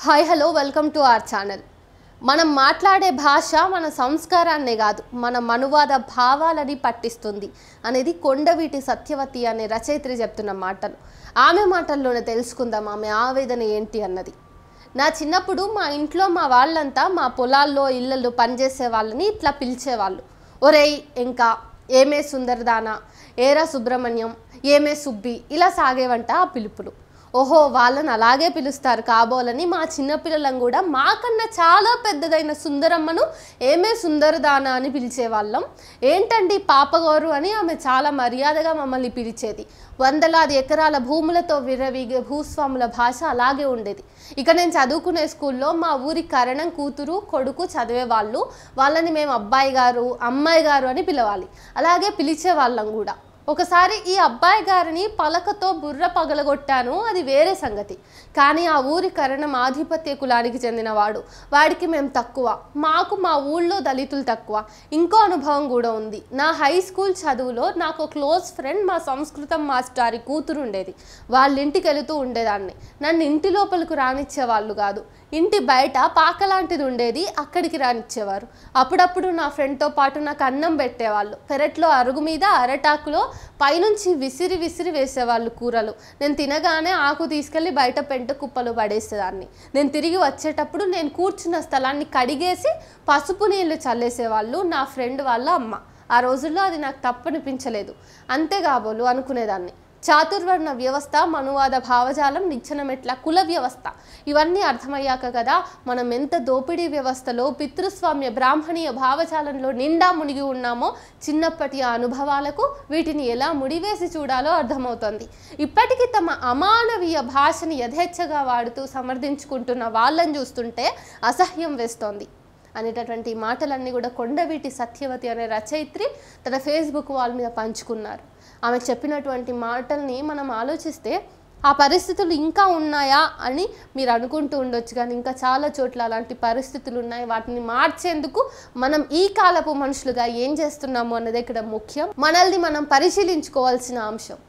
Hi hello welcome to our channel. మనం మాట్లాడే భాష మన సంస్కారాన్నే కాదు మన మనువాద భావాలని పట్టిస్తుంది అనేది కొండవీటి సత్యవతి అనే రచయిత్రి చెప్తున్న మాటలు. ఆమె మాటల్లోనే తెలుసుకుందాం ఆమె ఆవేదన ఏంటి అన్నది. నా చిన్నప్పుడు మా ఇంట్లో మా వాళ్ళంతా మా పొలాల్లో ఇళ్ళల్లో పనిచేసే వాళ్ళని ఇట్లా పిలిచేవాళ్ళు. ఒరేయ్ ఇంకా, ఏమే సుందరదానా, ఏరా సుబ్రహ్మణ్యం, ఏమే సుబ్బి, ఇలా సాగేవంట ఆ పిలుపులు. ఓహో, వాళ్ళని అలాగే పిలుస్తారు కాబోలని మా చిన్నపిల్లలను కూడా మాకన్నా చాలా పెద్దదైన సుందరమ్మను ఏమే సుందరదానా అని పిలిచేవాళ్ళం. ఏంటండి పాపగోరు అని ఆమె చాలా మర్యాదగా మమ్మల్ని పిలిచేది. వందలాది ఎకరాల భూములతో విర్రవీగే భూస్వాముల భాష అలాగే ఉండేది. ఇక నేను చదువుకునే స్కూల్లో మా ఊరి కరణం కూతురు కొడుకు చదివేవాళ్ళు. వాళ్ళని మేము అబ్బాయి గారు అమ్మాయి గారు అని పిలవాలి, అలాగే పిలిచేవాళ్ళం కూడా. ఒకసారి ఈ అబ్బాయి గారిని పలకతో బుర్ర పగలగొట్టాను, అది వేరే సంగతి. కానీ ఆ ఊరి కరణం ఆధిపత్య కులానికి చెందినవాడు. వాడికి మేము తక్కువ, మాకు మా ఊళ్ళో దళితులు తక్కువ. ఇంకో అనుభవం కూడా ఉంది. నా హై స్కూల్ చదువులో నాకు క్లోజ్ ఫ్రెండ్ మా సంస్కృతం మాస్టారి కూతురు ఉండేది. వాళ్ళ ఇంటికి వెళుతూ ఉండేదాన్ని. నన్ను ఇంటి లోపలికి రానిచ్చేవాళ్ళు కాదు. ఇంటి బయట పాక లాంటిది ఉండేది, అక్కడికి రానిచ్చేవారు. అప్పుడప్పుడు నా ఫ్రెండ్తో పాటు నాకు అన్నం పెట్టేవాళ్ళు. పెరట్లో అరుగు మీద అరటాకులో పైనుంచి విసిరి విసిరి వేసేవాళ్ళు కూరలు. నేను తినగానే ఆకు తీసుకెళ్ళి బయట పెంట కుప్పలు పడేసేదాన్ని. నేను తిరిగి వచ్చేటప్పుడు నేను కూర్చున్న స్థలాన్ని కడిగేసి పసుపు నీళ్లు చల్లేసేవాళ్ళు నా ఫ్రెండ్ వాళ్ళ అమ్మ. ఆ రోజుల్లో అది నాకు తప్పనిపించలేదు. అంతేగాబోలు అనుకునేదాన్ని. చాతుర్వర్ణ వ్యవస్థ, మనువాద భావజాలం, నిచ్చెనమెట్ల కుల వ్యవస్థ, ఇవన్నీ అర్థమయ్యాక కదా మనం ఎంత దోపిడీ వ్యవస్థలో, పితృస్వామ్య బ్రాహ్మణీయ భావజాలంలో నిండా మునిగి ఉన్నామో చిన్నప్పటి ఆ అనుభవాలకు వీటిని ఎలా ముడివేసి చూడాలో అర్థమవుతుంది. ఇప్పటికీ తమ అమానవీయ భాషని యథేచ్ఛగా వాడుతూ సమర్థించుకుంటున్న వాళ్ళని చూస్తుంటే అసహ్యం వేస్తోంది అనేటటువంటి మాటలన్నీ కూడా కొండవీటి సత్యవతి అనే రచయిత్రి తన ఫేస్బుక్ వాల్ మీద పంచుకున్నారు. ఆమె చెప్పినటువంటి మాటల్ని మనం ఆలోచిస్తే ఆ పరిస్థితులు ఇంకా ఉన్నాయా అని మీరు అనుకుంటూ ఉండొచ్చు, కానీ ఇంకా చాలా చోట్ల అలాంటి పరిస్థితులు ఉన్నాయి. వాటిని మార్చేందుకు మనం ఈ కాలపు మనుషులుగా ఏం చేస్తున్నాము అన్నది ఇక్కడ ముఖ్యం. మనల్ని మనం పరిశీలించుకోవాల్సిన అంశం.